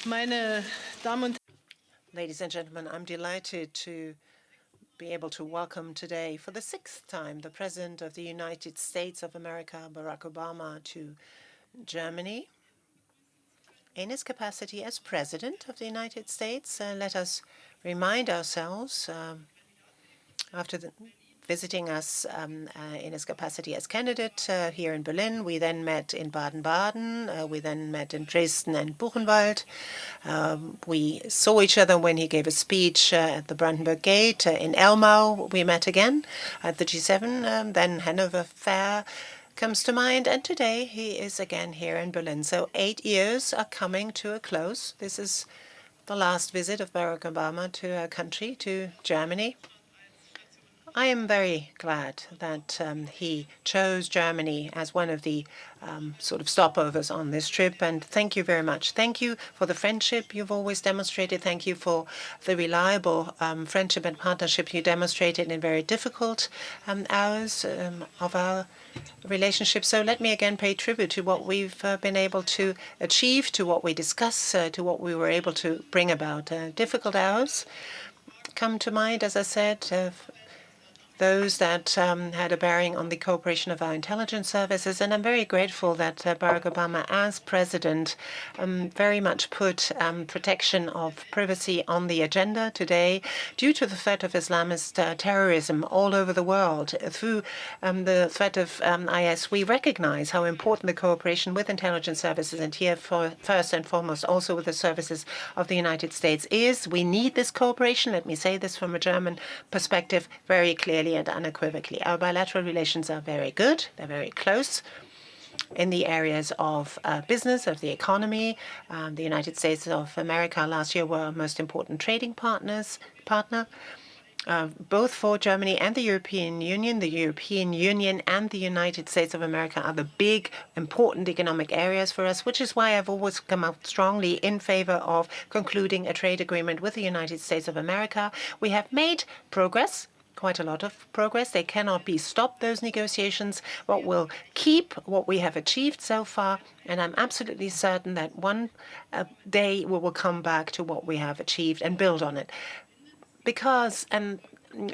Meine Damen und Ladies and gentlemen, I'm delighted to be able to welcome today, for the sixth time, the President of the United States of America, Barack Obama, to Germany. In his capacity as President of the United States, let us remind ourselves, after visiting us in his capacity as candidate here in Berlin. We then met in Baden-Baden. We then met in Dresden and Buchenwald. We saw each other when he gave a speech at the Brandenburg Gate. In Elmau, we met again at the G7. Then Hanover Fair comes to mind. And today he is again here in Berlin. So 8 years are coming to a close. This is the last visit of Barack Obama to our country, to Germany. I am very glad that he chose Germany as one of the sort of stopovers on this trip, and thank you very much. Thank you for the friendship you've always demonstrated. Thank you for the reliable friendship and partnership you demonstrated in very difficult hours of our relationship. So let me again pay tribute to what we've been able to achieve, to what we discuss, to what we were able to bring about. Difficult hours come to mind, as I said, those that had a bearing on the cooperation of our intelligence services. And I'm very grateful that Barack Obama, as president, very much put protection of privacy on the agenda today due to the threat of Islamist terrorism all over the world. Through the threat of IS, we recognize how important the cooperation with intelligence services, and here first and foremost also with the services of the United States is. We need this cooperation. Let me say this from a German perspective very clearly and unequivocally. Our bilateral relations are very good. They're very close in the areas of business, of the economy. The United States of America last year were our most important trading partner, both for Germany and the European Union. The European Union and the United States of America are the big, important economic areas for us, which is why I've always come out strongly in favor of concluding a trade agreement with the United States of America. We have made progress, quite a lot of progress. They cannot be stopped, those negotiations, but we'll keep what we have achieved so far. And I'm absolutely certain that one day we will come back to what we have achieved and build on it. Because, and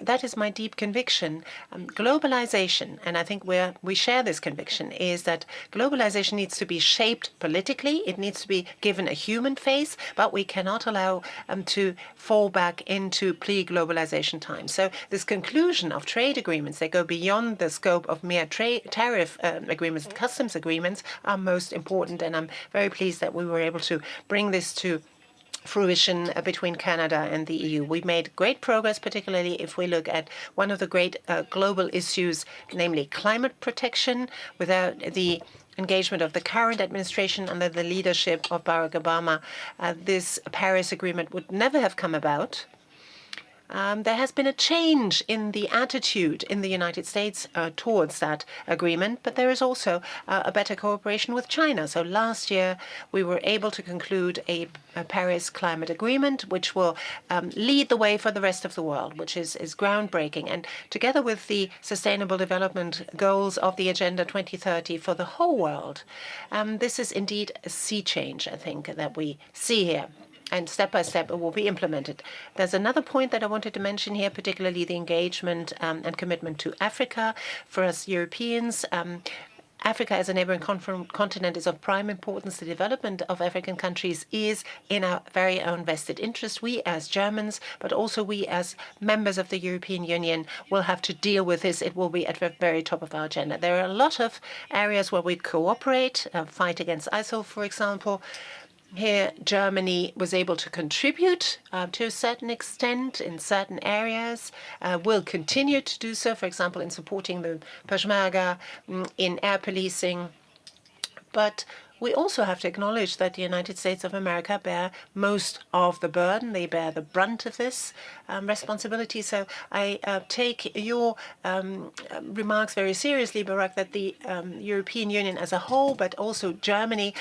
that is my deep conviction, globalization, and I think we share this conviction, is that globalization needs to be shaped politically. It needs to be given a human face, but we cannot allow to fall back into pre-globalization times. So this conclusion of trade agreements that go beyond the scope of mere tariff agreements and customs agreements are most important, and I'm very pleased that we were able to bring this to fruition between Canada and the EU. We've made great progress, particularly if we look at one of the great global issues, namely climate protection. Without the engagement of the current administration under the leadership of Barack Obama, this Paris Agreement would never have come about. There has been a change in the attitude in the United States towards that agreement, but there is also a better cooperation with China. So last year, we were able to conclude a Paris Climate Agreement, which will lead the way for the rest of the world, which is groundbreaking. And together with the Sustainable Development Goals of the Agenda 2030 for the whole world, this is indeed a sea change, I think, that we see here. And step by step, it will be implemented. There's another point that I wanted to mention here, particularly the engagement and commitment to Africa. For us Europeans, Africa as a neighboring continent is of prime importance. The development of African countries is in our very own vested interest. We as Germans, but also we as members of the European Union, will have to deal with this. It will be at the very top of our agenda. There are a lot of areas where we cooperate, fight against ISIL, for example. Here, Germany was able to contribute to a certain extent in certain areas, will continue to do so, for example, in supporting the Peshmerga, in air policing. But we also have to acknowledge that the United States of America bear most of the burden. They bear the brunt of this responsibility. So I take your remarks very seriously, Barack, that the European Union as a whole, but also Germany,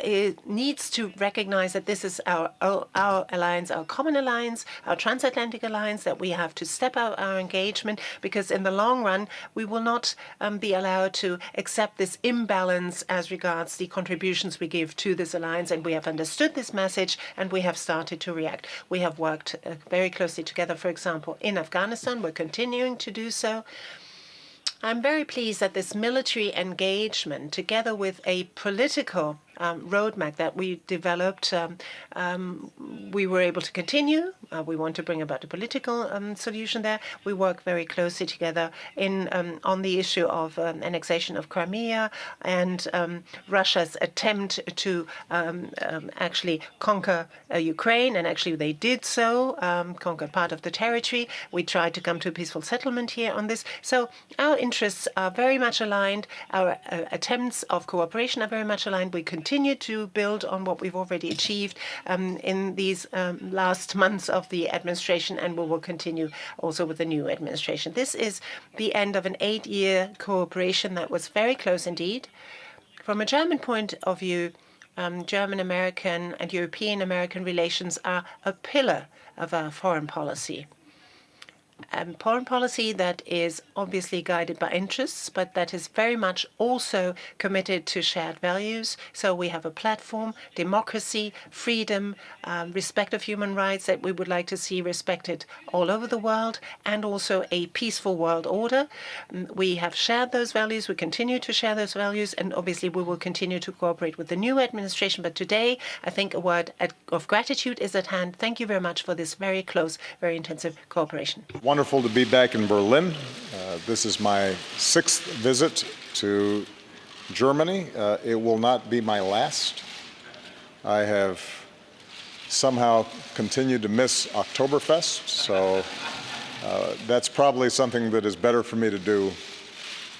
it needs to recognize that this is our alliance, our common alliance, our transatlantic alliance, that we have to step out our engagement, because in the long run, we will not be allowed to accept this imbalance as regards the contributions we give to this alliance. And we have understood this message, and we have started to react. We have worked very closely together, for example, in Afghanistan. We're continuing to do so. I'm very pleased that this military engagement, together with a political roadmap that we developed, we were able to continue. We want to bring about a political solution there. We work very closely together on the issue of annexation of Crimea and Russia's attempt to actually conquer Ukraine, and actually they did so, conquer part of the territory. We tried to come to a peaceful settlement here on this. So our interests are very much aligned. Our attempts of cooperation are very much aligned. We continue to build on what we've already achieved in these last months of the administration, and we will continue also with the new administration. This is the end of an 8-year cooperation that was very close indeed. From a German point of view, German-American and European-American relations are a pillar of our foreign policy. Foreign policy that is obviously guided by interests, but that is very much also committed to shared values. So we have a platform, democracy, freedom, respect of human rights that we would like to see respected all over the world, and also a peaceful world order. We have shared those values. We continue to share those values, and obviously we will continue to cooperate with the new administration. But today, I think a word of gratitude is at hand. Thank you very much for this very close, very intensive cooperation. Wonderful to be back in Berlin. This is my 6th visit to Germany. It will not be my last. I have somehow continued to miss Oktoberfest, so that's probably something that is better for me to do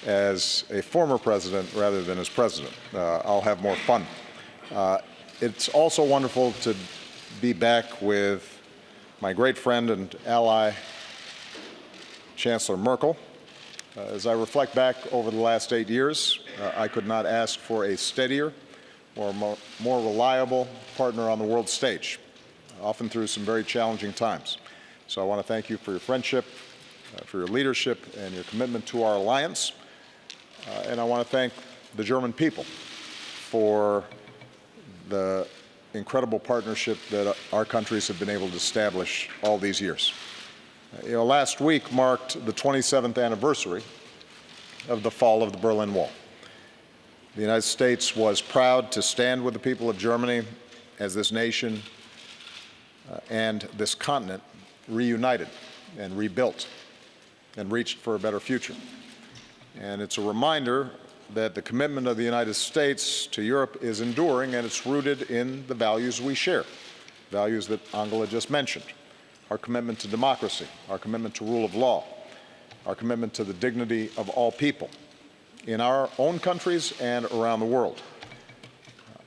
as a former president rather than as president. I'll have more fun. It's also wonderful to be back with my great friend and ally, Chancellor Merkel. As I reflect back over the last 8 years, I could not ask for a steadier or more reliable partner on the world stage, often through some very challenging times. So I want to thank you for your friendship, for your leadership, and your commitment to our alliance. And I want to thank the German people for the incredible partnership that our countries have been able to establish all these years. Last week marked the 27th anniversary of the fall of the Berlin Wall. The United States was proud to stand with the people of Germany as this nation and this continent reunited and rebuilt and reached for a better future. And it's a reminder that the commitment of the United States to Europe is enduring, and it's rooted in the values we share, values that Angela just mentioned. Our commitment to democracy, our commitment to rule of law, our commitment to the dignity of all people in our own countries and around the world.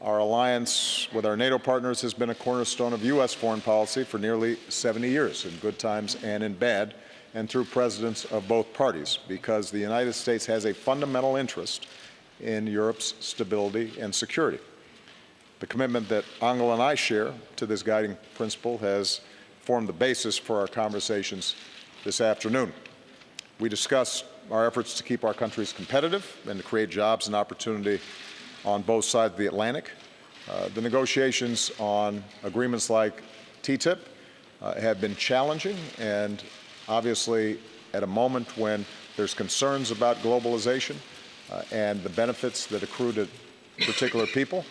Our alliance with our NATO partners has been a cornerstone of U.S. foreign policy for nearly 70 years, in good times and in bad, and through presidents of both parties, because the United States has a fundamental interest in Europe's stability and security. The commitment that Angela and I share to this guiding principle has formed the basis for our conversations this afternoon. We discussed our efforts to keep our countries competitive and to create jobs and opportunity on both sides of the Atlantic. The negotiations on agreements like TTIP have been challenging, and obviously at a moment when there's concerns about globalization and the benefits that accrue to particular people,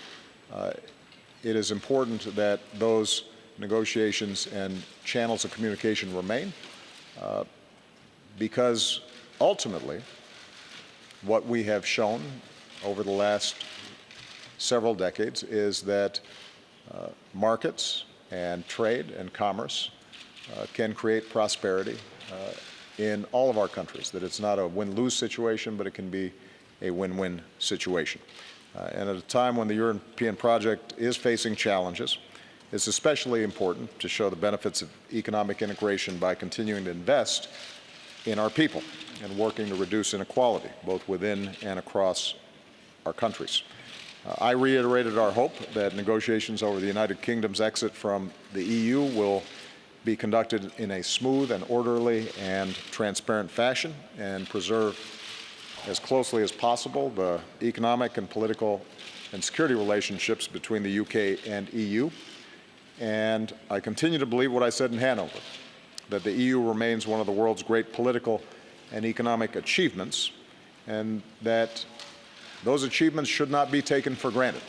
it is important that those negotiations and channels of communication remain, because ultimately what we have shown over the last several decades is that markets and trade and commerce can create prosperity in all of our countries, that it's not a win-lose situation, but it can be a win-win situation. And at a time when the European project is facing challenges, it's especially important to show the benefits of economic integration by continuing to invest in our people and working to reduce inequality, both within and across our countries. I reiterated our hope that negotiations over the United Kingdom's exit from the EU will be conducted in a smooth and orderly and transparent fashion and preserve as closely as possible the economic and political and security relationships between the UK and EU. And I continue to believe what I said in Hanover, that the EU remains one of the world's great political and economic achievements, and that those achievements should not be taken for granted,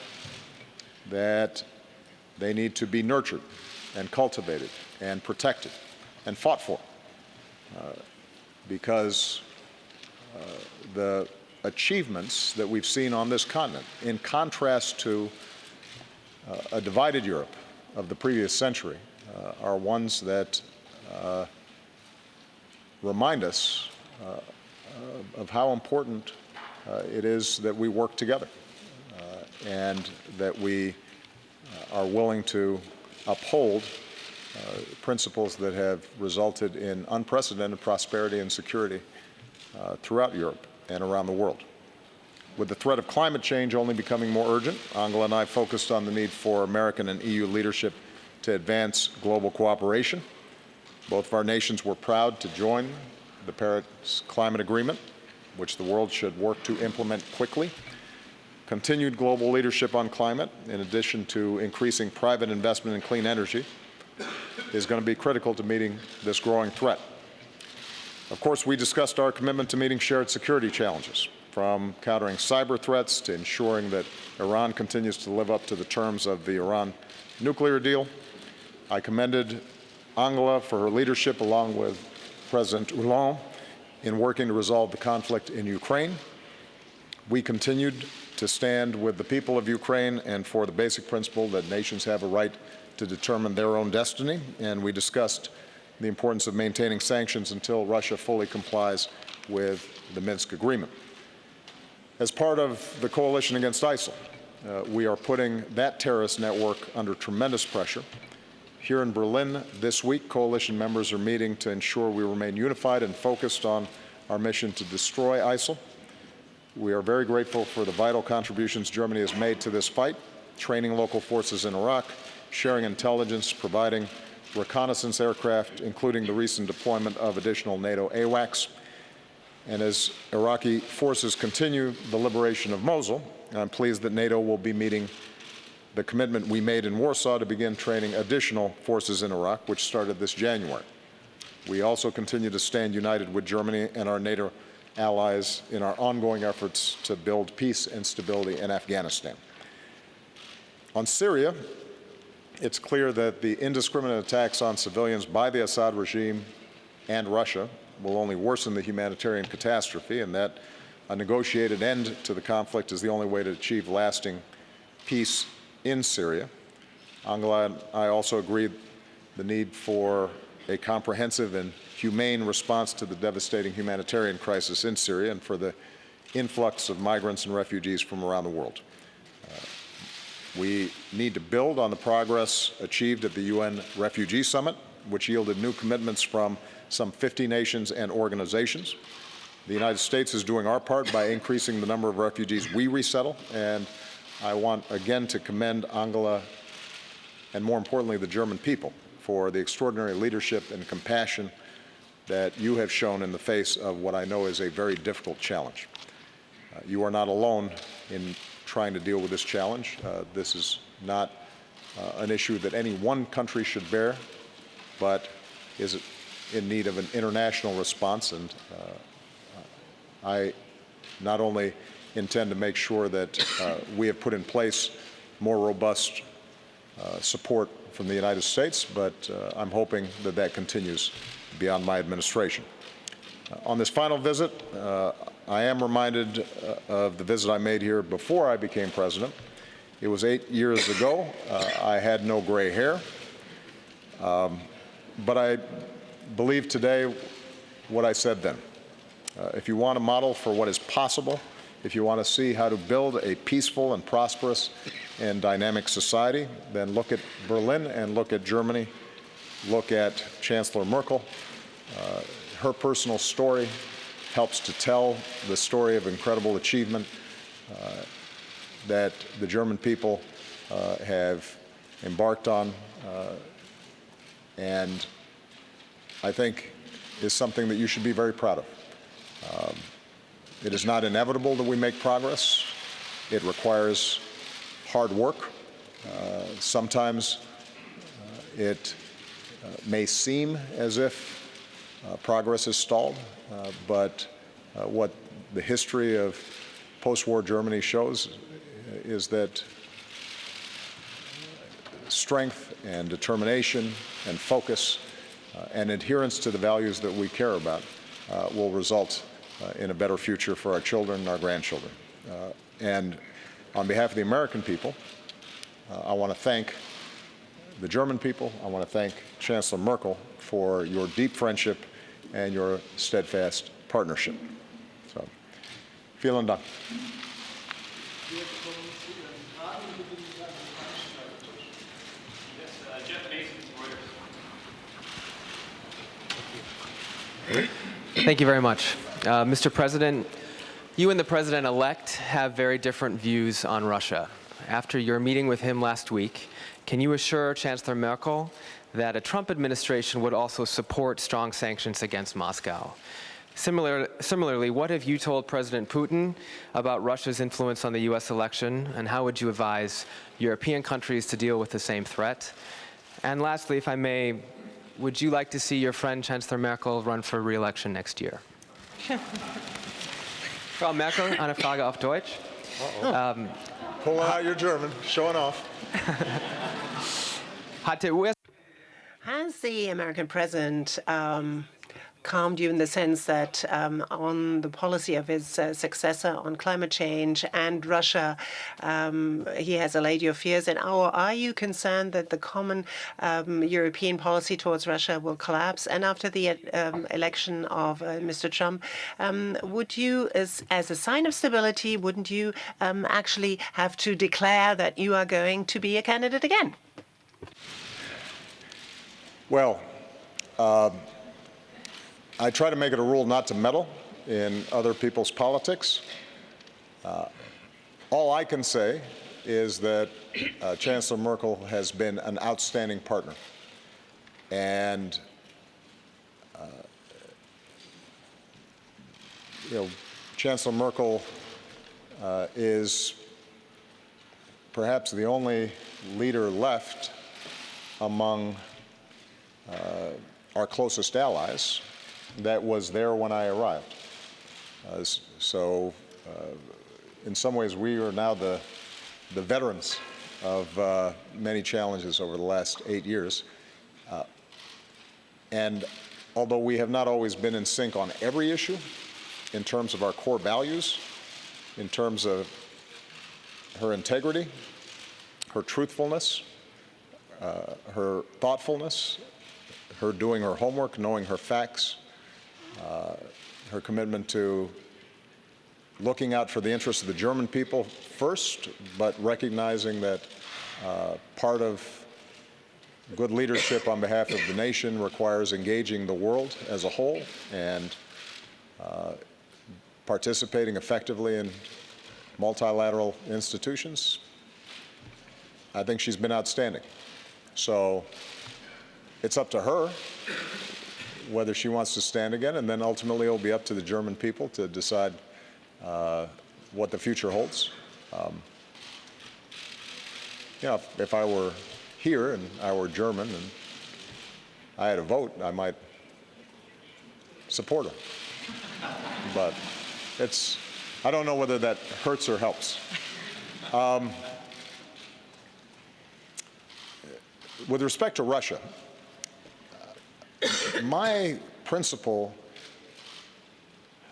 that they need to be nurtured and cultivated and protected and fought for, because the achievements that we've seen on this continent, in contrast to a divided Europe of the previous century, are ones that remind us of how important it is that we work together and that we are willing to uphold principles that have resulted in unprecedented prosperity and security throughout Europe and around the world. With the threat of climate change only becoming more urgent, Angela and I focused on the need for American and EU leadership to advance global cooperation. Both of our nations were proud to join the Paris Climate Agreement, which the world should work to implement quickly. Continued global leadership on climate, in addition to increasing private investment in clean energy, is going to be critical to meeting this growing threat. Of course, we discussed our commitment to meeting shared security challenges, from countering cyber threats to ensuring that Iran continues to live up to the terms of the Iran nuclear deal. I commended Angela for her leadership, along with President Hollande, in working to resolve the conflict in Ukraine. We continued to stand with the people of Ukraine and for the basic principle that nations have a right to determine their own destiny, and we discussed the importance of maintaining sanctions until Russia fully complies with the Minsk agreement. As part of the coalition against ISIL, we are putting that terrorist network under tremendous pressure. Here in Berlin this week, coalition members are meeting to ensure we remain unified and focused on our mission to destroy ISIL. We are very grateful for the vital contributions Germany has made to this fight, training local forces in Iraq, sharing intelligence, providing reconnaissance aircraft, including the recent deployment of additional NATO AWACS. And as Iraqi forces continue the liberation of Mosul, I'm pleased that NATO will be meeting the commitment we made in Warsaw to begin training additional forces in Iraq, which started this January. We also continue to stand united with Germany and our NATO allies in our ongoing efforts to build peace and stability in Afghanistan. On Syria, it's clear that the indiscriminate attacks on civilians by the Assad regime and Russia will only worsen the humanitarian catastrophe, and that a negotiated end to the conflict is the only way to achieve lasting peace in Syria. Angela and I also agreed the need for a comprehensive and humane response to the devastating humanitarian crisis in Syria and for the influx of migrants and refugees from around the world. We need to build on the progress achieved at the UN Refugee Summit, which yielded new commitments from some 50 nations and organizations. The United States is doing our part by increasing the number of refugees we resettle, and I want again to commend Angela and, more importantly, the German people for the extraordinary leadership and compassion that you have shown in the face of what I know is a very difficult challenge. You are not alone in trying to deal with this challenge. This is not an issue that any one country should bear, but is in need of an international response. And I not only intend to make sure that we have put in place more robust support from the United States, but I'm hoping that that continues beyond my administration. On this final visit, I am reminded of the visit I made here before I became president. It was 8 years ago. I had no gray hair, but I believe today what I said then. If you want a model for what is possible, if you want to see how to build a peaceful and prosperous and dynamic society, then look at Berlin and look at Germany. Look at Chancellor Merkel. Her personal story helps to tell the story of incredible achievement that the German people have embarked on, and I think is something that you should be very proud of. It is not inevitable that we make progress. It requires hard work. Sometimes it may seem as if progress is stalled, but what the history of post-war Germany shows is that strength and determination and focus and adherence to the values that we care about will result in a better future for our children and our grandchildren. And on behalf of the American people, I want to thank the German people. I want to thank Chancellor Merkel for your deep friendship and your steadfast partnership. So, vielen Dank. Thank you very much. Mr. President, you and the President-elect have very different views on Russia. After your meeting with him last week, can you assure Chancellor Merkel that a Trump administration would also support strong sanctions against Moscow? Similarly, what have you told President Putin about Russia's influence on the U.S. election, and how would you advise European countries to deal with the same threat? And lastly, if I may, would you like to see your friend Chancellor Merkel run for re-election next year? Frau Merkel, eine Frage auf Deutsch. Pulling out your German, showing off. Has the American president calmed you in the sense that on the policy of his successor on climate change and Russia, he has allayed your fears? And are you concerned that the common European policy towards Russia will collapse? And after the election of Mr. Trump, would you, as a sign of stability, wouldn't you actually have to declare that you are going to be a candidate again? Well, I try to make it a rule not to meddle in other people's politics. All I can say is that Chancellor Merkel has been an outstanding partner. And, Chancellor Merkel is perhaps the only leader left among our closest allies that was there when I arrived. In some ways, we are now the veterans of many challenges over the last 8 years. And although we have not always been in sync on every issue, in terms of our core values, in terms of her integrity, her truthfulness, her thoughtfulness, her doing her homework, knowing her facts, her commitment to looking out for the interests of the German people first, but recognizing that part of good leadership on behalf of the nation requires engaging the world as a whole and participating effectively in multilateral institutions. I think she's been outstanding. So it's up to her whether she wants to stand again, and then ultimately it'll be up to the German people to decide what the future holds. If I were here and I were German and I had a vote, I might support her. But I don't know whether that hurts or helps. With respect to Russia, my principal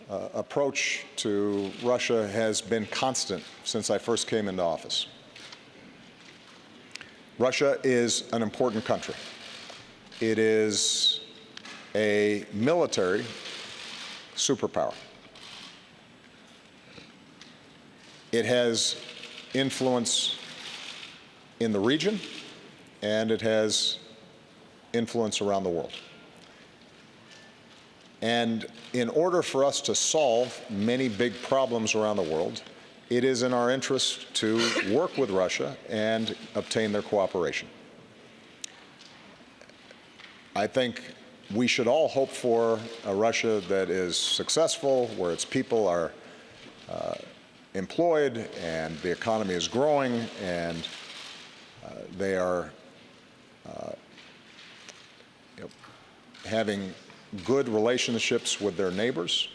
approach to Russia has been constant since I first came into office. Russia is an important country. It is a military superpower. It has influence in the region, and it has influence around the world. And in order for us to solve many big problems around the world, it is in our interest to work with Russia and obtain their cooperation. I think we should all hope for a Russia that is successful, where its people are employed and the economy is growing and they are having good relationships with their neighbors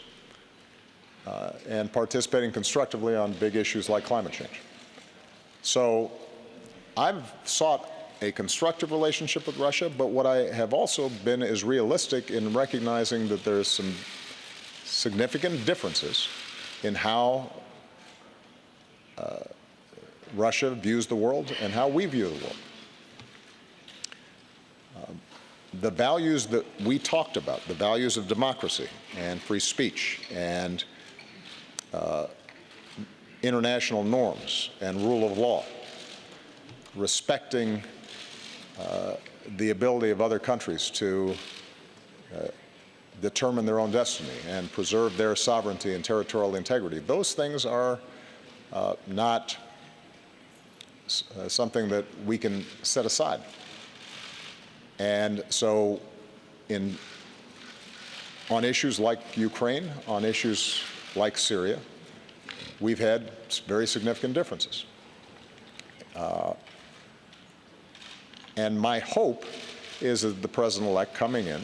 and participating constructively on big issues like climate change. So I've sought a constructive relationship with Russia, but what I have also been is realistic in recognizing that there's some significant differences in how Russia views the world and how we view the world. The values that we talked about, the values of democracy and free speech and international norms and rule of law, respecting the ability of other countries to determine their own destiny and preserve their sovereignty and territorial integrity. Those things are not something that we can set aside. And so on issues like Ukraine, on issues like Syria, we've had very significant differences. And my hope is that the President-elect coming in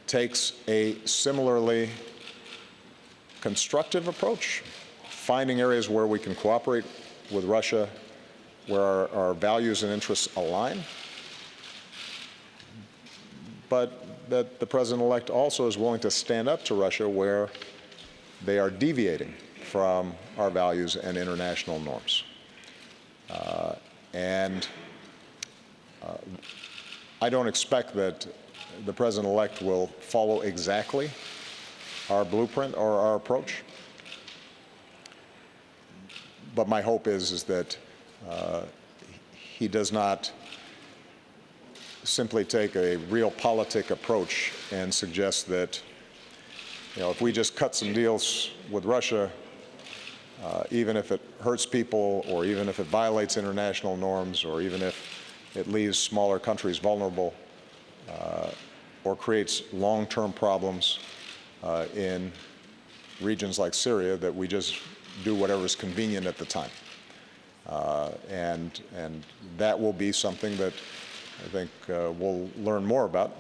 takes a similarly constructive approach, finding areas where we can cooperate with Russia, where our values and interests align, but that the President-elect also is willing to stand up to Russia where they are deviating from our values and international norms. I don't expect that the President-elect will follow exactly our blueprint or our approach, but my hope is that he does not simply take a realpolitik approach and suggest that, if we just cut some deals with Russia, even if it hurts people or even if it violates international norms or even if it leaves smaller countries vulnerable or creates long-term problems in regions like Syria, that we just do whatever is convenient at the time. And that will be something that I think we'll learn more about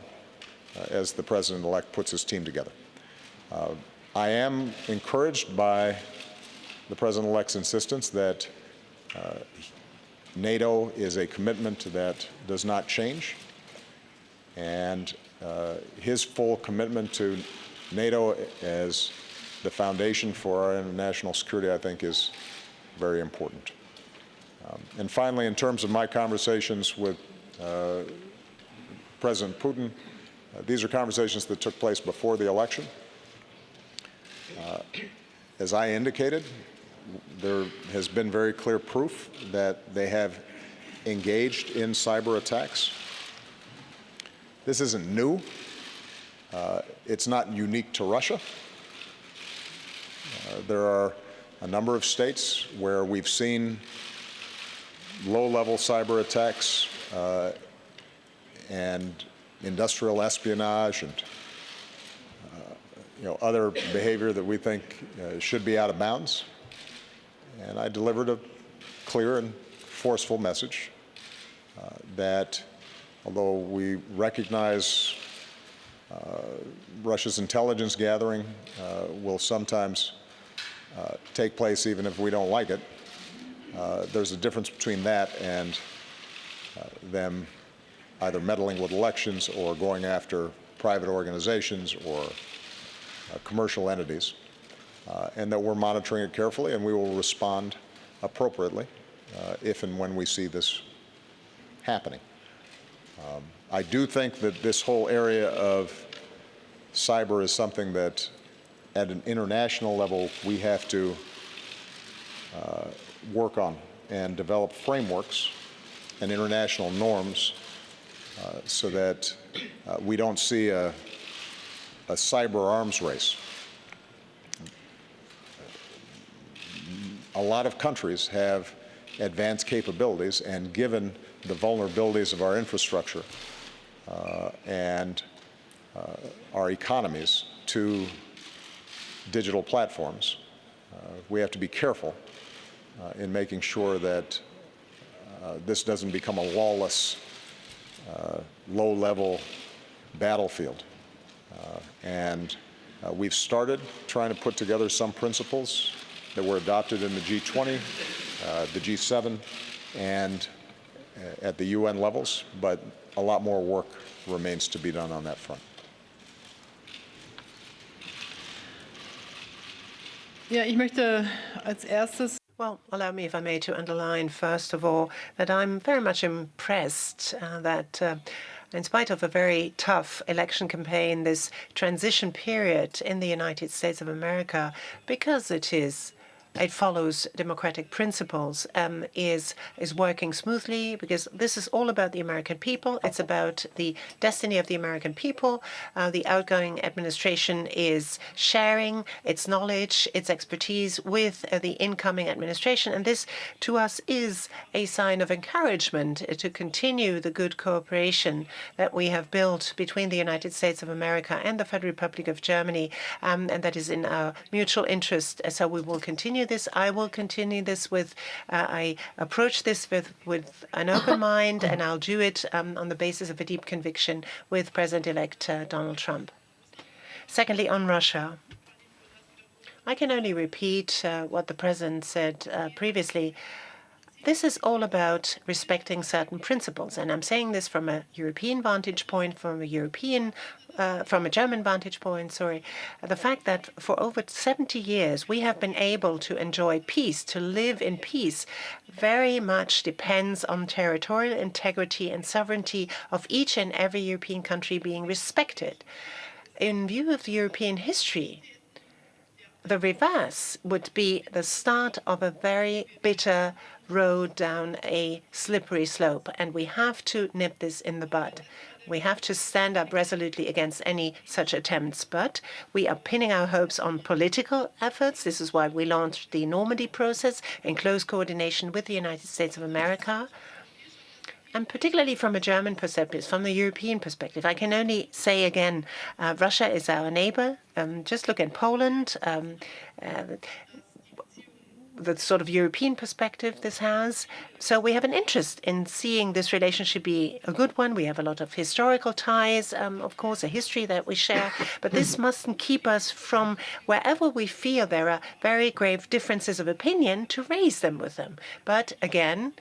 as the President-elect puts his team together. I am encouraged by the President-elect's insistence that NATO is a commitment that does not change, and his full commitment to NATO as the foundation for our international security, I think, is very important. And finally, in terms of my conversations with President Putin, these are conversations that took place before the election. As I indicated, there has been very clear proof that they have engaged in cyber attacks. This isn't new. It's not unique to Russia. There are a number of states where we've seen low-level cyber attacks and industrial espionage and other behavior that we think should be out of bounds. And I delivered a clear and forceful message that although we recognize Russia's intelligence gathering will sometimes take place even if we don't like it, there's a difference between that and them either meddling with elections or going after private organizations or commercial entities, and that we're monitoring it carefully, and we will respond appropriately if and when we see this happening. I do think that this whole area of cyber is something that at an international level we have to work on and develop frameworks and international norms so that we don't see a cyber arms race. a lot of countries have advanced capabilities, and given the vulnerabilities of our infrastructure and our economies to digital platforms, we have to be careful in making sure that this doesn't become a lawless, low-level battlefield. We've started trying to put together some principles that were adopted in the G20, the G7, and at the UN levels, but a lot more work remains to be done on that front. Ja, ich möchte als erstes Well, allow me, if I may, to underline, first of all, that I'm very much impressed that in spite of a very tough election campaign, this transition period in the United States of America, because it follows democratic principles, is working smoothly, because this is all about the American people. It's about the destiny of the American people. The outgoing administration is sharing its knowledge, its expertise with the incoming administration. And this, to us, is a sign of encouragement to continue the good cooperation that we have built between the United States of America and the Federal Republic of Germany, and that is in our mutual interest. So we will continue this. I will continue this with, I approach this with an open mind, and I'll do it on the basis of a deep conviction with President-elect Donald Trump. Secondly, on Russia, I can only repeat what the President said previously. This is all about respecting certain principles, and I'm saying this from a European vantage point, from a German vantage point, sorry. The fact that for over 70 years we have been able to enjoy peace, to live in peace, very much depends on territorial integrity and sovereignty of each and every European country being respected. In view of European history, the reverse would be the start of a very bitter road down a slippery slope, and we have to nip this in the bud. We have to stand up resolutely against any such attempts, but we are pinning our hopes on political efforts. This is why we launched the Normandy process in close coordination with the United States of America. And particularly from a German perspective, from the European perspective, I can only say again, Russia is our neighbor. Just look at Poland, the sort of European perspective this has. So we have an interest in seeing this relationship be a good one. We have a lot of historical ties, of course, a history that we share. But this mustn't keep us from, wherever we feel there are very grave differences of opinion, to raise them with them. But again,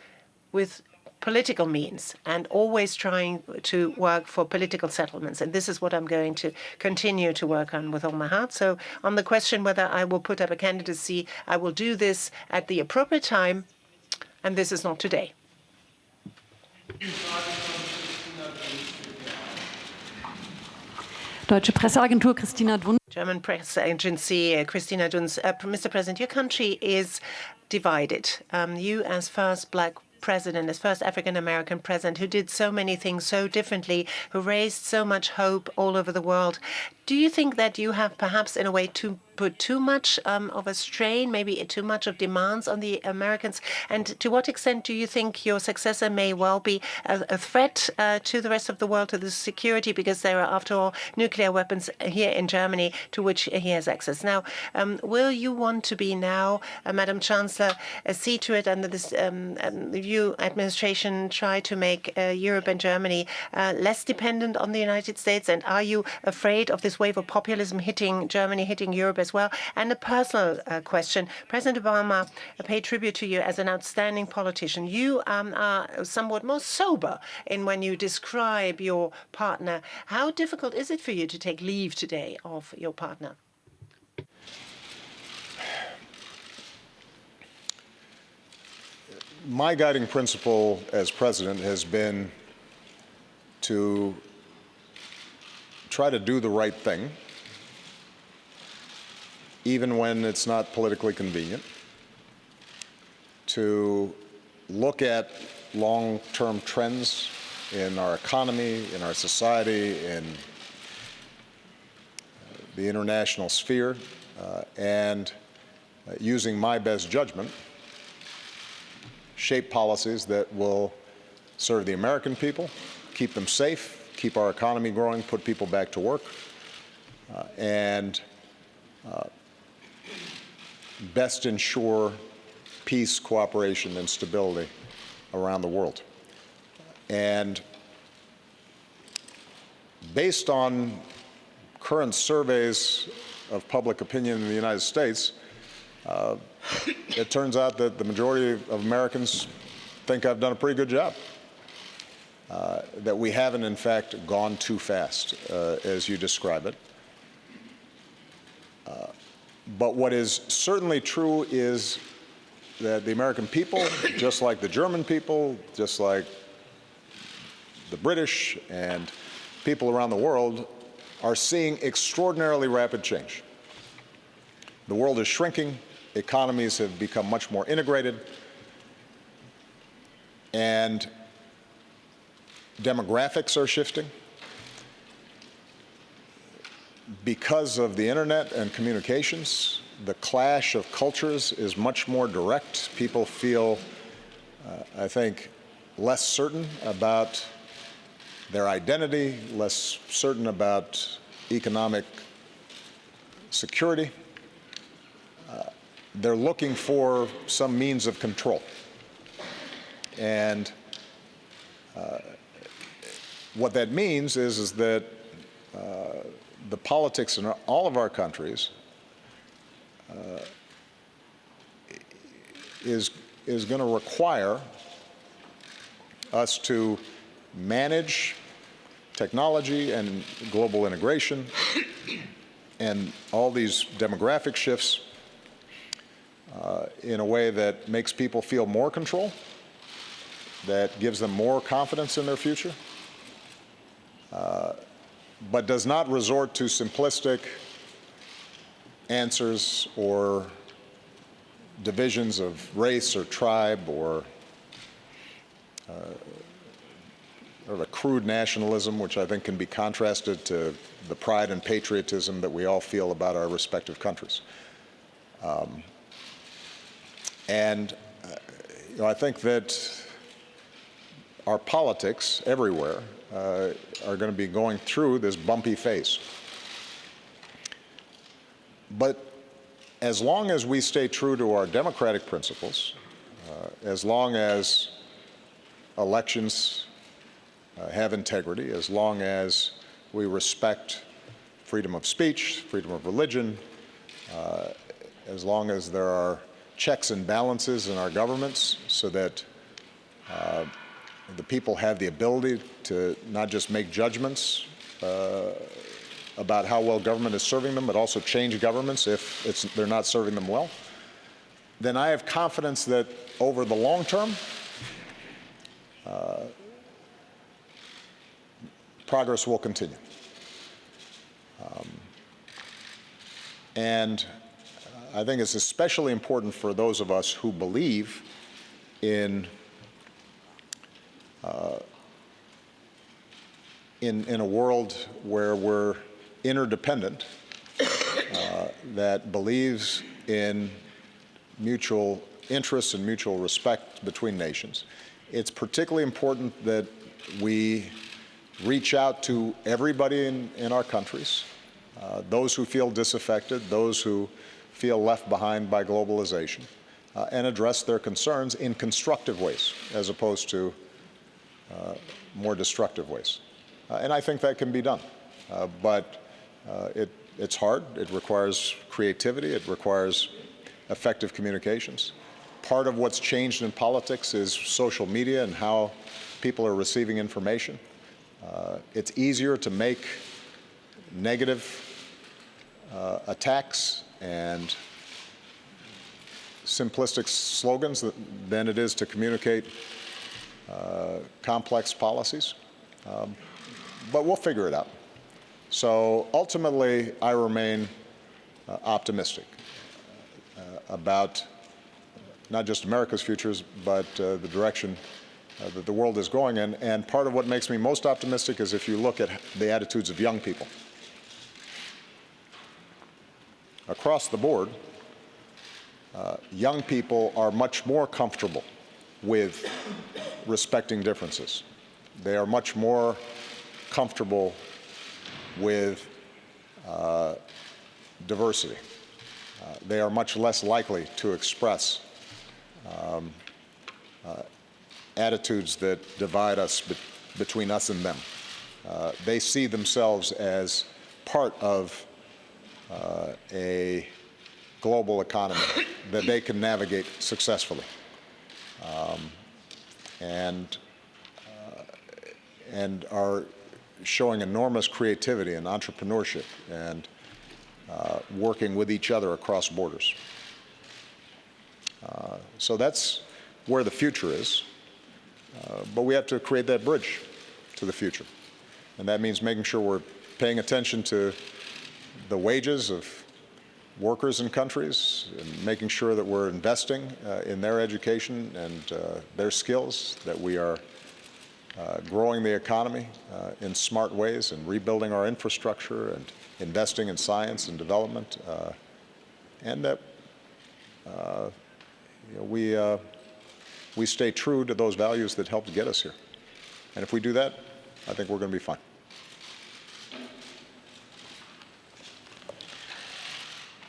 with political means, and always trying to work for political settlements. And this is what I'm going to continue to work on with all my heart. So on the question whether I will put up a candidacy, I will do this at the appropriate time, and this is not today. Deutsche Presseagentur Christina Dunz. German press agency, Christina Dunz. Mr. President, your country is divided. You, as first black president, as first African-American president, who did so many things so differently, who raised so much hope all over the world. Do you think that you have perhaps, in a way, put too much of a strain, maybe too much of demands on the Americans? And to what extent do you think your successor may well be a threat to the rest of the world, to the security, because there are, after all, nuclear weapons here in Germany to which he has access? Now, will you want to be now, Madam Chancellor, see to it under this new administration, try to make Europe and Germany less dependent on the United States? And are you afraid of this wave of populism hitting Germany, hitting Europe as well? And a personal question. President Obama paid tribute to you as an outstanding politician. You are somewhat more sober in when you describe your partner. How difficult is it for you to take leave today of your partner? My guiding principle as president has been to try to do the right thing, even when it's not politically convenient, to look at long-term trends in our economy, in our society, in the international sphere, and using my best judgment, shape policies that will serve the American people, keep them safe, keep our economy growing, put people back to work, and best ensure peace, cooperation, and stability around the world. And based on current surveys of public opinion in the United States, it turns out that the majority of Americans think I've done a pretty good job, that we haven't, in fact, gone too fast, as you describe it. But what is certainly true is that the American people, just like the German people, just like the British and people around the world, are seeing extraordinarily rapid change. The world is shrinking, economies have become much more integrated, and demographics are shifting. Because of the internet and communications, the clash of cultures is much more direct. People feel, I think, less certain about their identity, less certain about economic security. They're looking for some means of control. And what that means is that the politics in all of our countries is going to require us to manage technology and global integration and all these demographic shifts in a way that makes people feel more control, that gives them more confidence in their future, but does not resort to simplistic answers or divisions of race or tribe or of a crude nationalism, which I think can be contrasted to the pride and patriotism that we all feel about our respective countries. I think that our politics everywhere are going to be going through this bumpy phase. But as long as we stay true to our democratic principles, as long as elections have integrity, as long as we respect freedom of speech, freedom of religion, as long as there are checks and balances in our governments so that the people have the ability to not just make judgments about how well government is serving them, but also change governments if they're not serving them well, then I have confidence that over the long term, progress will continue. And I think it's especially important for those of us who believe in a world where we're interdependent, that believes in mutual interests and mutual respect between nations. It's particularly important that we reach out to everybody in our countries, those who feel disaffected, those who feel left behind by globalization, and address their concerns in constructive ways as opposed to more destructive ways. And I think that can be done. But it's hard. It requires creativity. It requires effective communications. Part of what's changed in politics is social media and how people are receiving information. It's easier to make negative attacks and simplistic slogans than it is to communicate complex policies. But we'll figure it out. So ultimately, I remain optimistic about not just America's futures, but the direction that the world is going in. And part of what makes me most optimistic is if you look at the attitudes of young people. Across the board, young people are much more comfortable with respecting differences. They are much more comfortable with diversity. They are much less likely to express attitudes that divide us between us and them. They see themselves as part of a global economy that they can navigate successfully. And are showing enormous creativity and entrepreneurship and working with each other across borders. So that's where the future is. But we have to create that bridge to the future. And that means making sure we're paying attention to the wages of workers in countries and making sure that we're investing in their education and their skills, that we are growing the economy in smart ways and rebuilding our infrastructure and investing in science and development, and that we stay true to those values that helped get us here. And if we do that, I think we're going to be fine.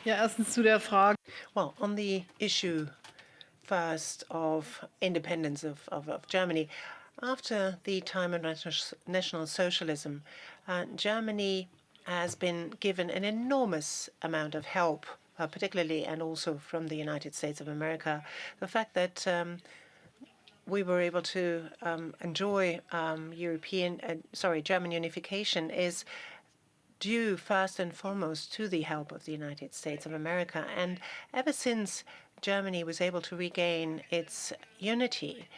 Ja, erstens zu der Frage. Well, on the issue first of independence of Germany, after the time of National Socialism, Germany has been given an enormous amount of help, particularly and also from the United States of America. The fact that we were able to enjoy German unification is due first and foremost to the help of the United States of America. And ever since Germany was able to regain its unity,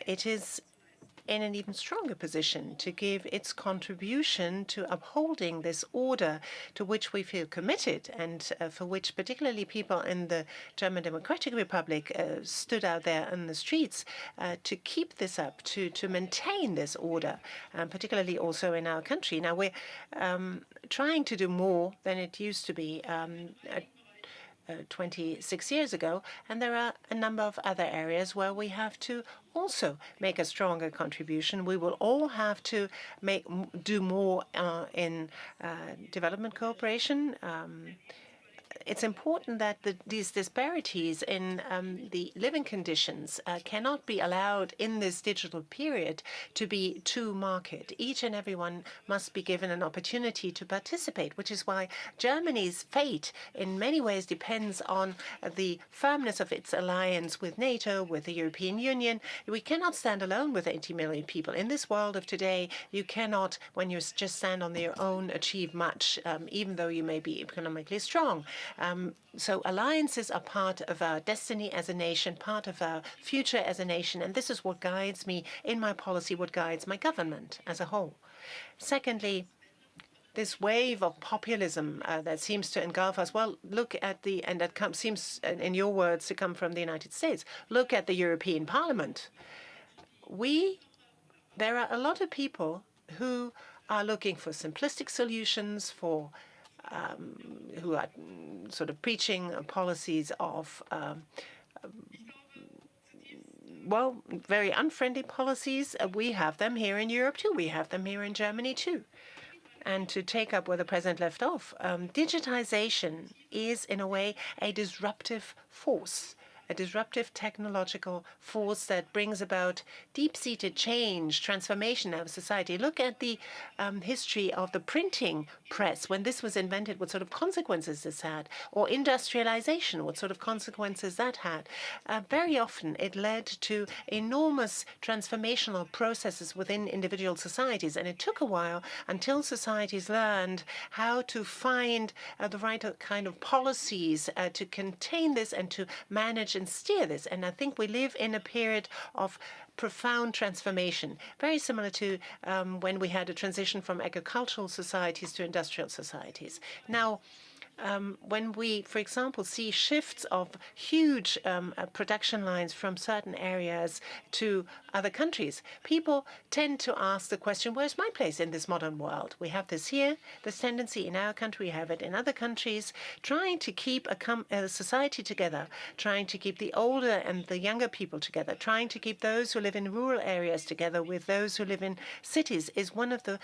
it is in an even stronger position to give its contribution to upholding this order to which we feel committed and for which particularly people in the German Democratic Republic stood out there in the streets to keep this up, to maintain this order, particularly also in our country. Now, we're trying to do more than it used to be 26 years ago, and there are a number of other areas where we have to also make a stronger contribution. We will all have to do more in development cooperation. It's important that these disparities in the living conditions cannot be allowed in this digital period to be too marked. Each and everyone must be given an opportunity to participate, which is why Germany's fate in many ways depends on the firmness of its alliance with NATO, with the European Union. We cannot stand alone with 80 million people. In this world of today, you cannot, when you just stand on your own, achieve much, even though you may be economically strong. So alliances are part of our destiny as a nation, part of our future as a nation, and this is what guides me in my policy, what guides my government as a whole. Secondly, this wave of populism that seems to engulf us. Well, look at and that seems, in your words, to come from the United States. Look at the European Parliament. There are a lot of people who are looking for simplistic solutions, who are sort of preaching policies of, very unfriendly policies. We have them here in Europe too. We have them here in Germany too. And to take up where the president left off, digitization is in a way a disruptive force, a disruptive technological force that brings about deep-seated change, transformation of society. Look at the history of the printing press. When this was invented, what sort of consequences this had, or industrialization, what sort of consequences that had. Very often it led to enormous transformational processes within individual societies, and it took a while until societies learned how to find the right kind of policies to contain this and to manage and steer this. And I think we live in a period of profound transformation, very similar to when we had a transition from agricultural societies to industrial societies. Now, when we, for example, see shifts of huge production lines from certain areas to other countries, people tend to ask the question, where's my place in this modern world? We have this here, this tendency in our country, we have it in other countries, trying to keep a society together, trying to keep the older and the younger people together, trying to keep those who live in rural areas together with those who live in cities is one of the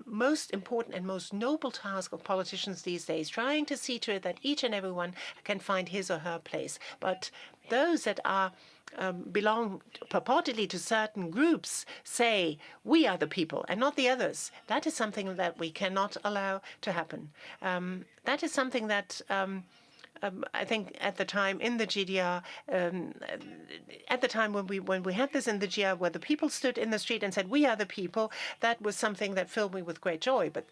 most important and most noble tasks of politicians these days, trying to see to it that each and everyone can find his or her place. But those that are belong purportedly to certain groups say we are the people and not the others. That is something that we cannot allow to happen. That is something that I think at the time in the GDR, at the time when we had this in the GDR, where the people stood in the street and said, "We are the people," that was something that filled me with great joy. But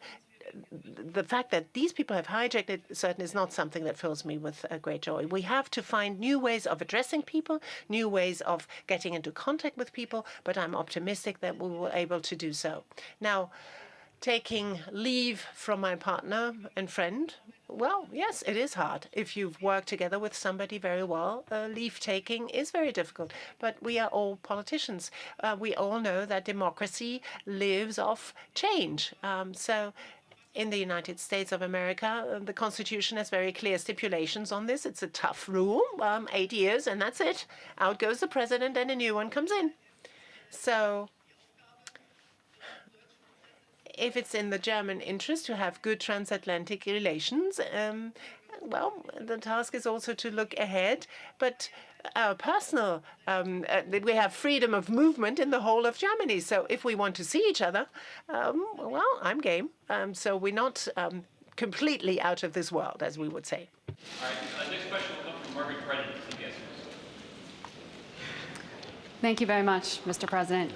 the fact that these people have hijacked it certainly is not something that fills me with great joy. We have to find new ways of addressing people, new ways of getting into contact with people, but I'm optimistic that we will be able to do so. Now, taking leave from my partner and friend, well, yes, it is hard. If you've worked together with somebody very well, leave taking is very difficult. But we are all politicians. We all know that democracy lives off change. So in the United States of America, the Constitution has very clear stipulations on this. It's a tough rule, 8 years, and that's it. Out goes the president and a new one comes in. So if it's in the German interest to have good transatlantic relations, well, the task is also to look ahead. But our personal, we have freedom of movement in the whole of Germany. So if we want to see each other, well, I'm game. So we're not completely out of this world, as we would say. All right. Next question will come from Margaret Brennan, CBS. Thank you very much, Mr. President.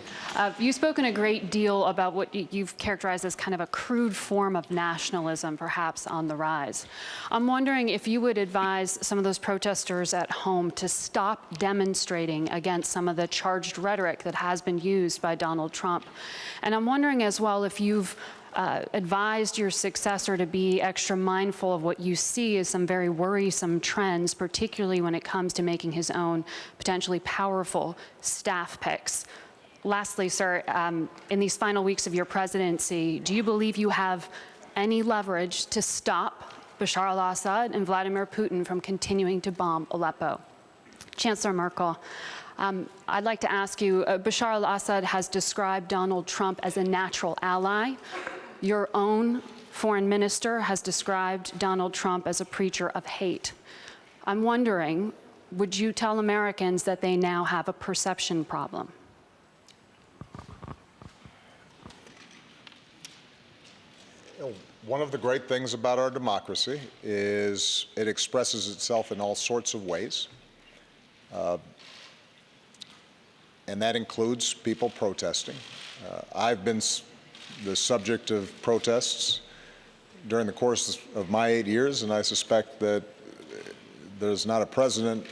You've spoken a great deal about what you've characterized as kind of a crude form of nationalism, perhaps on the rise. I'm wondering if you would advise some of those protesters at home to stop demonstrating against some of the charged rhetoric that has been used by Donald Trump. And I'm wondering as well if you've advised your successor to be extra mindful of what you see as some very worrisome trends, particularly when it comes to making his own potentially powerful staff picks. Lastly, sir, in these final weeks of your presidency, do you believe you have any leverage to stop Bashar al-Assad and Vladimir Putin from continuing to bomb Aleppo? Chancellor Merkel, I'd like to ask you, Bashar al-Assad has described Donald Trump as a natural ally. Your own foreign minister has described Donald Trump as a preacher of hate. I'm wondering, would you tell Americans that they now have a perception problem? One of the great things about our democracy is it expresses itself in all sorts of ways. And that includes people protesting. I've been the subject of protests during the course of my 8 years, and I suspect that there's not a president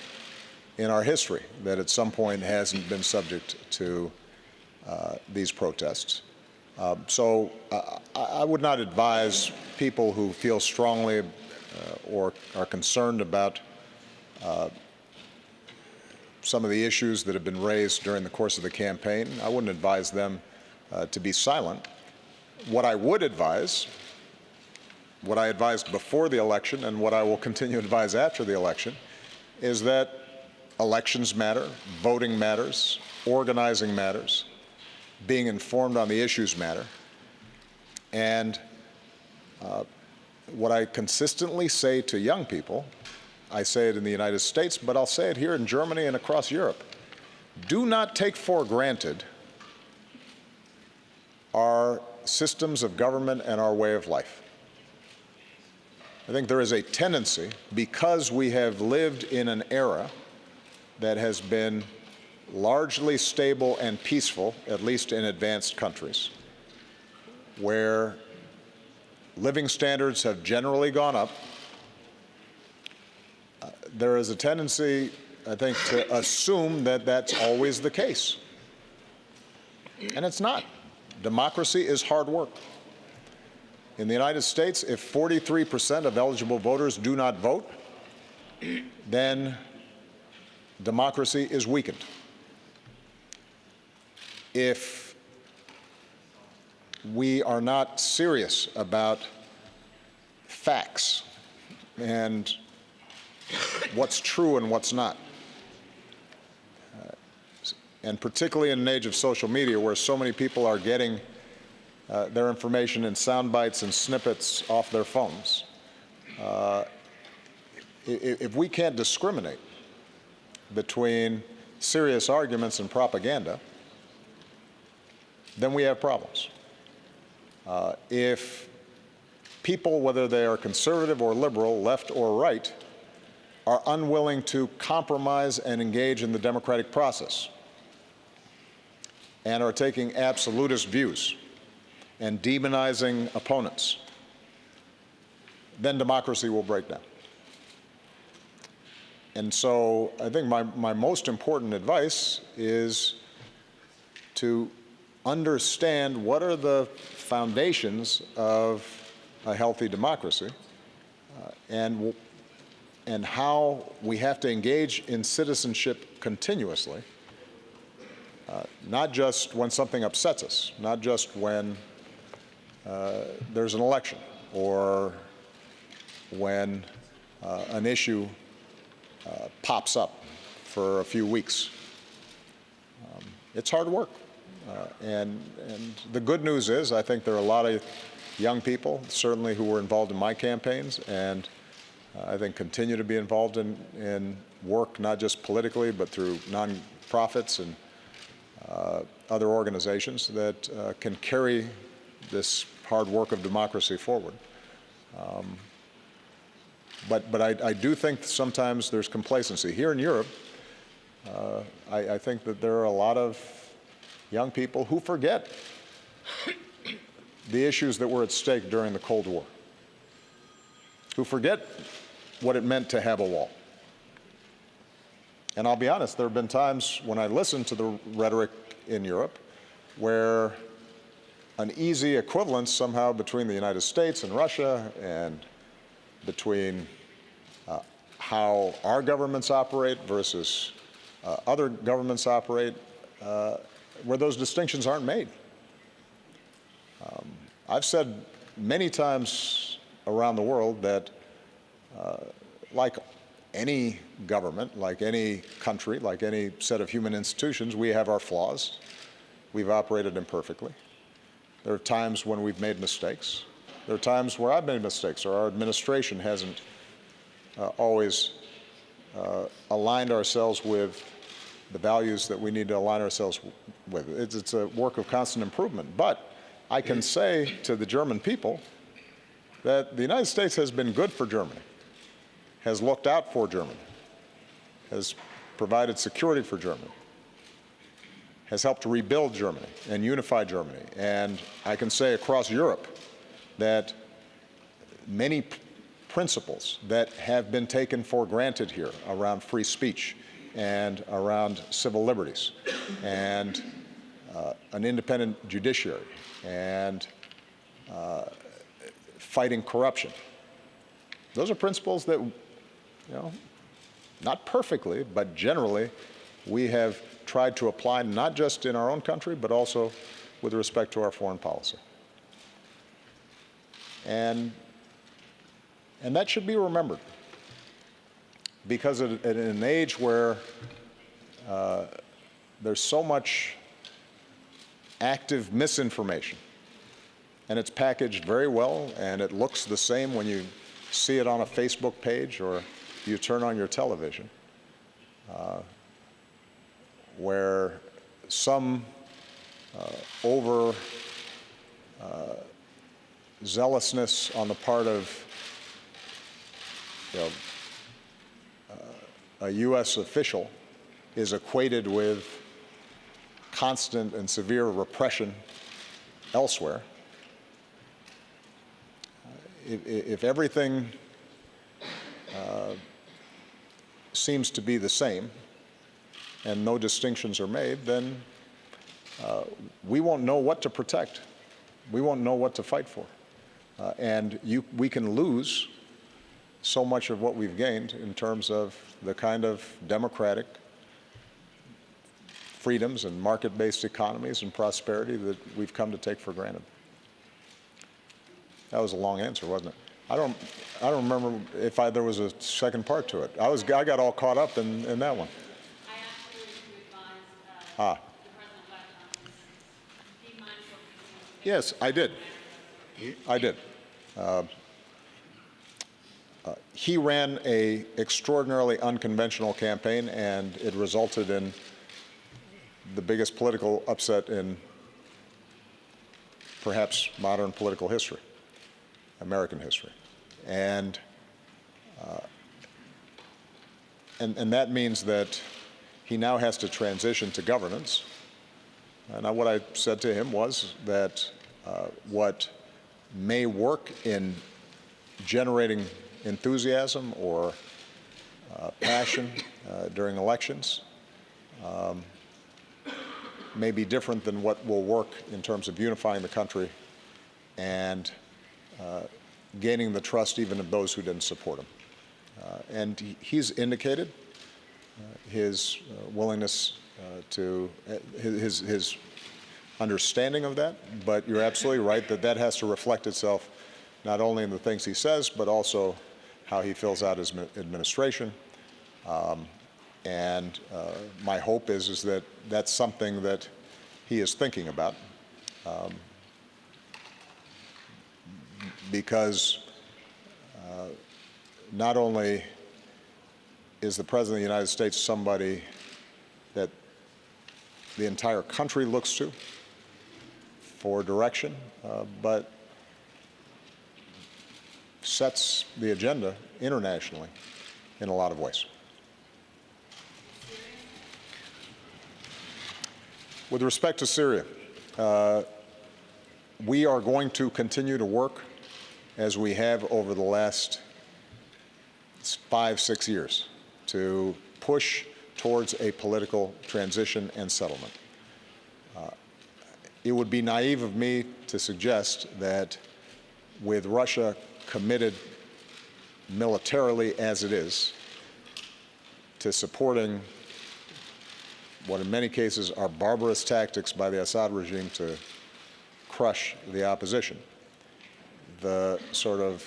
in our history that at some point hasn't been subject to these protests. So I would not advise people who feel strongly or are concerned about some of the issues that have been raised during the course of the campaign. I wouldn't advise them to be silent. What I would advise, what I advised before the election and what I will continue to advise after the election, is that elections matter, voting matters, organizing matters, being informed on the issues matter. And what I consistently say to young people, I say it in the United States, but I'll say it here in Germany and across Europe. Do not take for granted our systems of government and our way of life. I think there is a tendency, because we have lived in an era that has been largely stable and peaceful, at least in advanced countries, where living standards have generally gone up, there is a tendency, I think, to assume that that's always the case. And it's not. Democracy is hard work. In the United States, if 43% of eligible voters do not vote, then democracy is weakened. If we are not serious about facts and what's true and what's not, and particularly in an age of social media where so many people are getting their information in sound bites and snippets off their phones, if we can't discriminate between serious arguments and propaganda, then we have problems. If people, whether they are conservative or liberal, left or right, are unwilling to compromise and engage in the democratic process and are taking absolutist views and demonizing opponents, then democracy will break down. And so I think my most important advice is to understand what are the foundations of a healthy democracy and how we have to engage in citizenship continuously, not just when something upsets us, not just when there's an election or when an issue pops up for a few weeks. It's hard work. And the good news is I think there are a lot of young people, certainly who were involved in my campaigns, and I think continue to be involved in work, not just politically, but through nonprofits and other organizations that can carry this hard work of democracy forward. But I do think sometimes there's complacency. Here in Europe, I think that there are a lot of young people who forget the issues that were at stake during the Cold War, who forget what it meant to have a wall. And I'll be honest, there have been times when I listen to the rhetoric in Europe where an easy equivalence somehow between the United States and Russia and between how our governments operate versus other governments operate, where those distinctions aren't made. I've said many times around the world that like any government, like any country, like any set of human institutions, we have our flaws. We've operated imperfectly. There are times when we've made mistakes. There are times where I've made mistakes or our administration hasn't always aligned ourselves with the values that we need to align ourselves with. It's a work of constant improvement. But I can say to the German people that the United States has been good for Germany, has looked out for Germany, has provided security for Germany, has helped to rebuild Germany and unify Germany. And I can say across Europe that many principles that have been taken for granted here around free speech and around civil liberties and an independent judiciary and fighting corruption. Those are principles that, not perfectly, but generally, we have tried to apply not just in our own country, but also with respect to our foreign policy. And that should be remembered, because at an age where there's so much active misinformation, and it's packaged very well, and it looks the same when you see it on a Facebook page or you turn on your television, where some over zealousness on the part of a U.S. official is equated with constant and severe repression elsewhere. If everything seems to be the same and no distinctions are made, then we won't know what to protect. We won't know what to fight for. And we can lose so much of what we've gained in terms of the kind of democratic freedoms and market-based economies and prosperity that we've come to take for granted. That was a long answer, wasn't it? I don't remember if there was a second part to it. I got all caught up in that one. I asked you to advise the president-elect on being mindful of Yes, I did. I did. He ran an extraordinarily unconventional campaign, and it resulted in the biggest political upset in perhaps modern political history, American history. And that means that he now has to transition to governance. And what I said to him was that what may work in generating enthusiasm or passion during elections may be different than what will work in terms of unifying the country and gaining the trust even of those who didn't support him. And he's indicated his willingness to, his understanding of that, but you're absolutely right that that has to reflect itself not only in the things he says, but also how he fills out his administration. And my hope is that that's something that he is thinking about, because not only is the President of the United States somebody that the entire country looks to for direction, but sets the agenda internationally in a lot of ways. With respect to Syria, we are going to continue to work as we have over the last 5-6 years to push towards a political transition and settlement. It would be naive of me to suggest that with Russia committed militarily as it is to supporting what in many cases are barbarous tactics by the Assad regime to crush the opposition, the sort of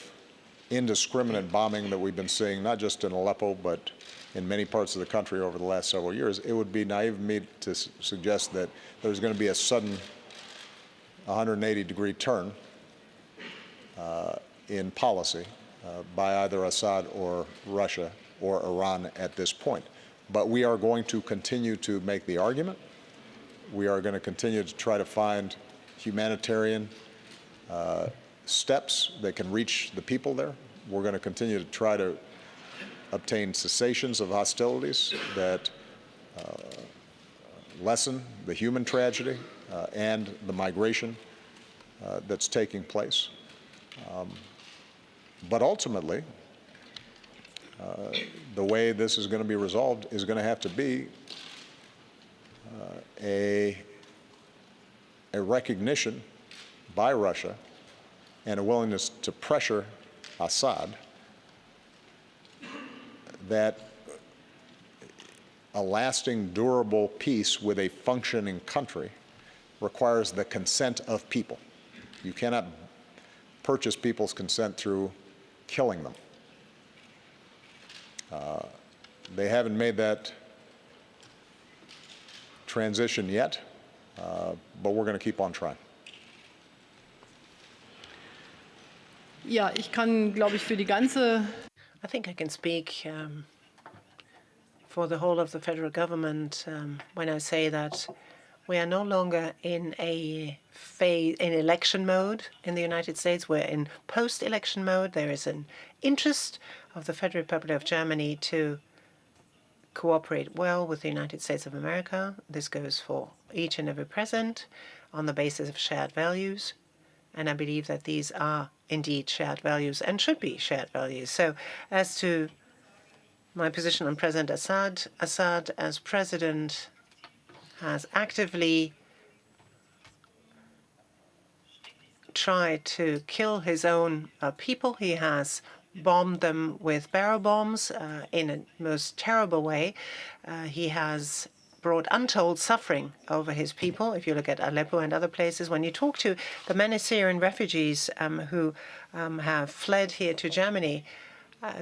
indiscriminate bombing that we've been seeing, not just in Aleppo, but in many parts of the country over the last several years, it would be naive of me to suggest that there's going to be a sudden 180-degree turn in policy by either Assad or Russia or Iran at this point. But we are going to continue to make the argument. We are going to continue to try to find humanitarian steps that can reach the people there. We're going to continue to try to obtain cessations of hostilities that lessen the human tragedy and the migration that's taking place. But ultimately, the way this is going to be resolved is going to have to be a recognition by Russia and a willingness to pressure Assad that a lasting, durable peace with a functioning country requires the consent of people. You cannot purchase people's consent through killing them. They haven't made that transition yet, but we're going to keep on trying. Ja, ich kann, glaube ich, für die ganze I think I can speak for the whole of the federal government when I say that we are no longer in a phase in election mode in the United States. We're in post-election mode. There is an interest of the Federal Republic of Germany to cooperate well with the United States of America. This goes for each and every president on the basis of shared values. And I believe that these are indeed shared values and should be shared values. So as to my position on President Assad, Assad as president has actively tried to kill his own people. He has bombed them with barrel bombs in a most terrible way. He has brought untold suffering over his people. If you look at Aleppo and other places, when you talk to the many Syrian refugees who have fled here to Germany,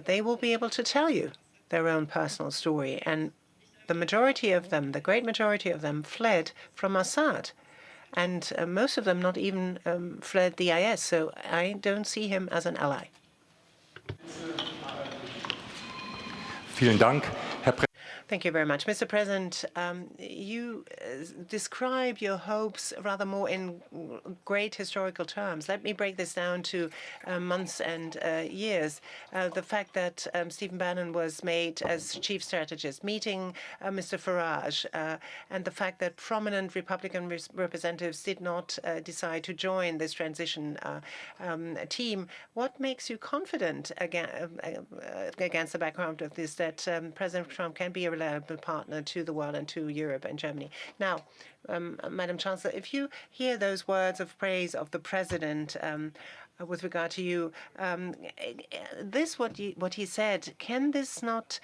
they will be able to tell you their own personal story. And the majority of them, the great majority of them, fled from Assad. And most of them not even fled the IS. So I don't see him as an ally. Vielen Dank, Herr Thank you very much. Mr. President, you describe your hopes rather more in great historical terms. Let me break this down to months and years. The fact that Stephen Bannon was made as chief strategist, meeting Mr. Farage, and the fact that prominent Republican representatives did not decide to join this transition team. What makes you confident against the background of this that President Trump can be a reliable partner to the world and to Europe and Germany? Now, Madam Chancellor, if you hear those words of praise of the President with regard to you, what he said, can this not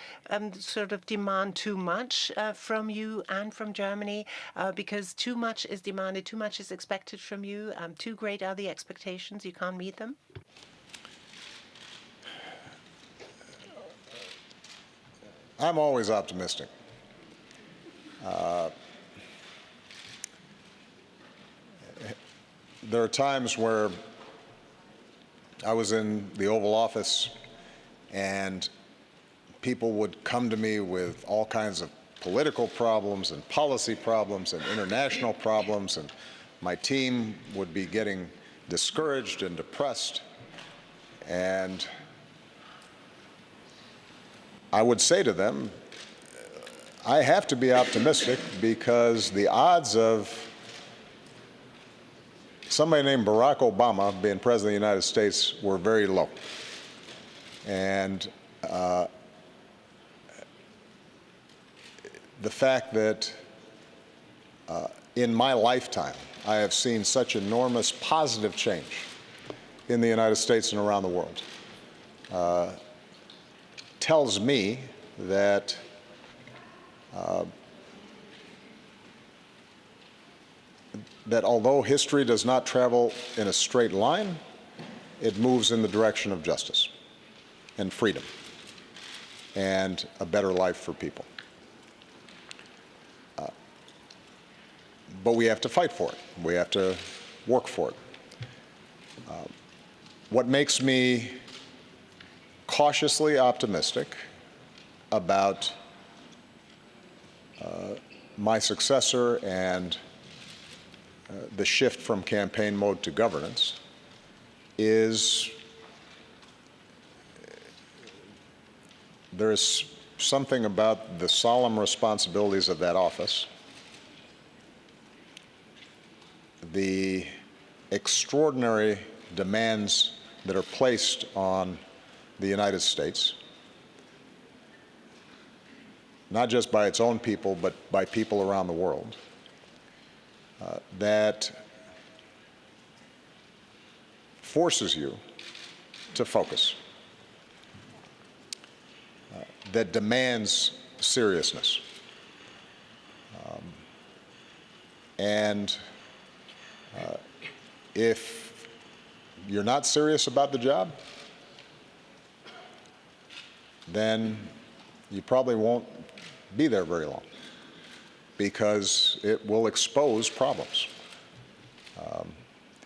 sort of demand too much from you and from Germany? Because too much is demanded, too much is expected from you, too great are the expectations, you can't meet them? I'm always optimistic. There are times where I was in the Oval Office and people would come to me with all kinds of political problems and policy problems and international problems, and my team would be getting discouraged and depressed. And I would say to them, I have to be optimistic because the odds of somebody named Barack Obama being president of the United States were very low. And the fact that in my lifetime I have seen such enormous positive change in the United States and around the world tells me that that although history does not travel in a straight line, it moves in the direction of justice and freedom and a better life for people. But we have to fight for it. We have to work for it. What makes me cautiously optimistic about my successor and the shift from campaign mode to governance is there's something about the solemn responsibilities of that office, the extraordinary demands that are placed on the United States, not just by its own people, but by people around the world, that forces you to focus, that demands seriousness. And if you're not serious about the job, then you probably won't be there very long, because it will expose problems.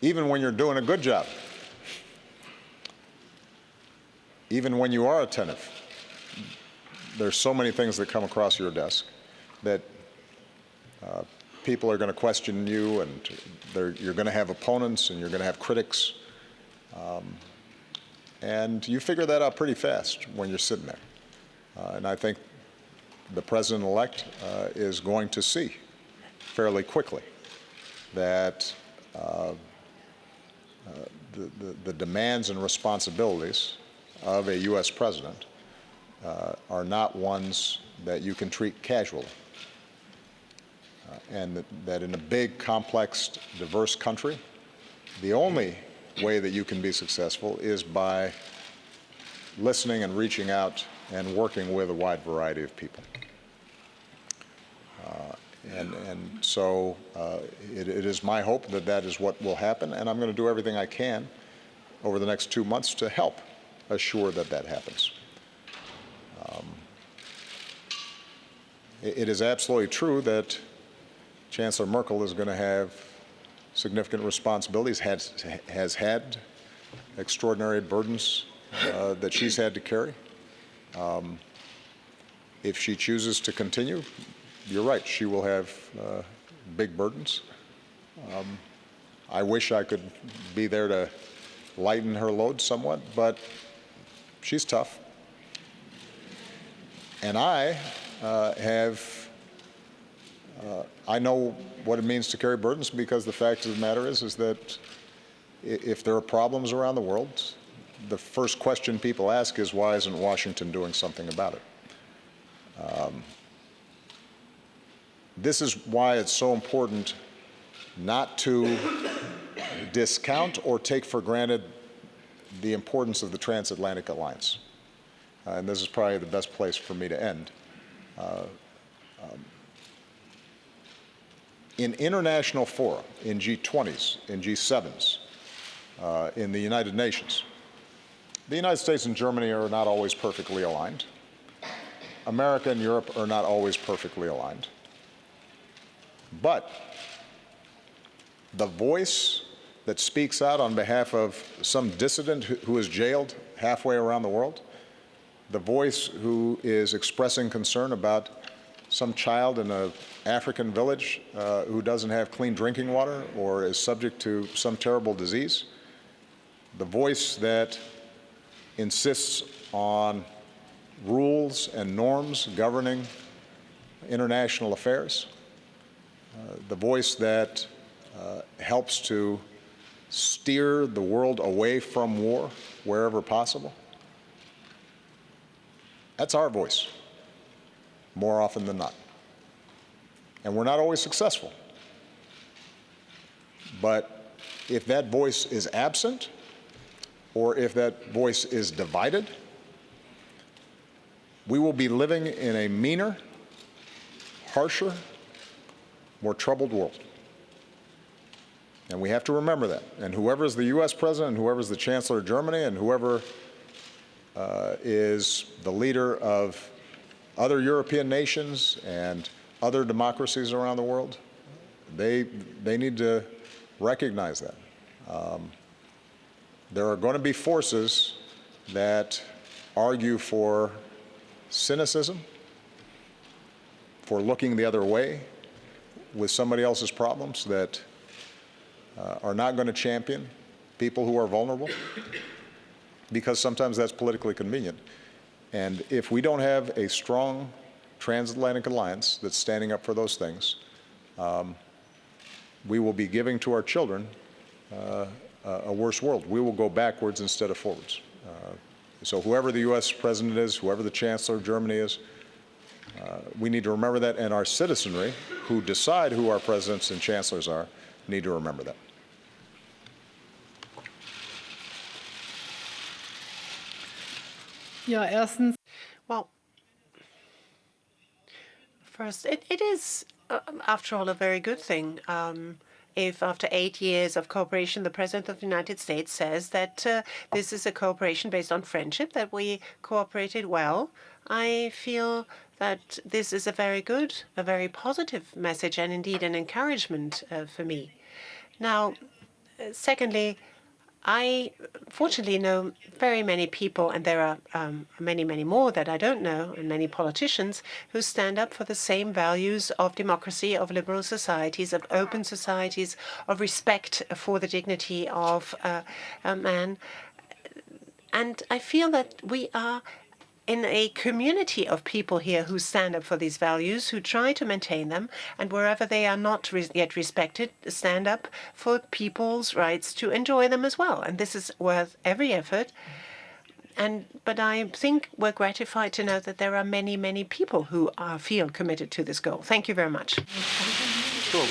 Even when you're doing a good job, even when you are attentive, there's so many things that come across your desk that people are going to question you, and you're going to have opponents and you're going to have critics. And you figure that out pretty fast when you're sitting there. And I think the president-elect is going to see fairly quickly that the demands and responsibilities of a U.S. president are not ones that you can treat casually. And that in a big, complex, diverse country, the only way that you can be successful is by listening and reaching out and working with a wide variety of people. So it is my hope that that is what will happen, and I'm going to do everything I can over the next 2 months to help assure that that happens. It is absolutely true that Chancellor Merkel is going to have significant responsibilities, has had extraordinary burdens that she's had to carry. If she chooses to continue, you're right, she will have big burdens. I wish I could be there to lighten her load somewhat, but she's tough. And I I know what it means to carry burdens, because the fact of the matter is that if there are problems around the world, the first question people ask is, why isn't Washington doing something about it? This is why it's so important not to discount or take for granted the importance of the transatlantic alliance. And this is probably the best place for me to end. In international fora, in G20s, in G7s, in the United Nations, the United States and Germany are not always perfectly aligned. America and Europe are not always perfectly aligned. But the voice that speaks out on behalf of some dissident who is jailed halfway around the world, the voice who is expressing concern about some child in an African village who doesn't have clean drinking water or is subject to some terrible disease, the voice that insists on rules and norms governing international affairs, the voice that helps to steer the world away from war wherever possible. That's our voice, more often than not. And we're not always successful. But if that voice is absent, or if that voice is divided, we will be living in a meaner, harsher, more troubled world. And we have to remember that. And whoever is the U.S. president, and whoever is the Chancellor of Germany, and whoever is the leader of other European nations and other democracies around the world, they need to recognize that. There are going to be forces that argue for cynicism, for looking the other way with somebody else's problems, that are not going to champion people who are vulnerable, because sometimes that's politically convenient. And if we don't have a strong transatlantic alliance that's standing up for those things, we will be giving to our children a worse world. We will go backwards instead of forwards. So whoever the U.S. president is, whoever the Chancellor of Germany is, we need to remember that, and our citizenry, who decide who our presidents and chancellors are, need to remember that. Ja, erstens. Well, first, it is, after all, a very good thing if after 8 years of cooperation, the President of the United States says that this is a cooperation based on friendship, that we cooperated well. I feel that this is a very good, a very positive message, and indeed an encouragement for me. Now, secondly, I fortunately know very many people, and there are many, many more that I don't know, and many politicians who stand up for the same values of democracy, of liberal societies, of open societies, of respect for the dignity of a man. And I feel that we are in a community of people here who stand up for these values, who try to maintain them, and wherever they are not yet respected, stand up for people's rights to enjoy them as well. And this is worth every effort. But I think we're gratified to know that there are many, many people who feel committed to this goal. Thank you very much. Sure,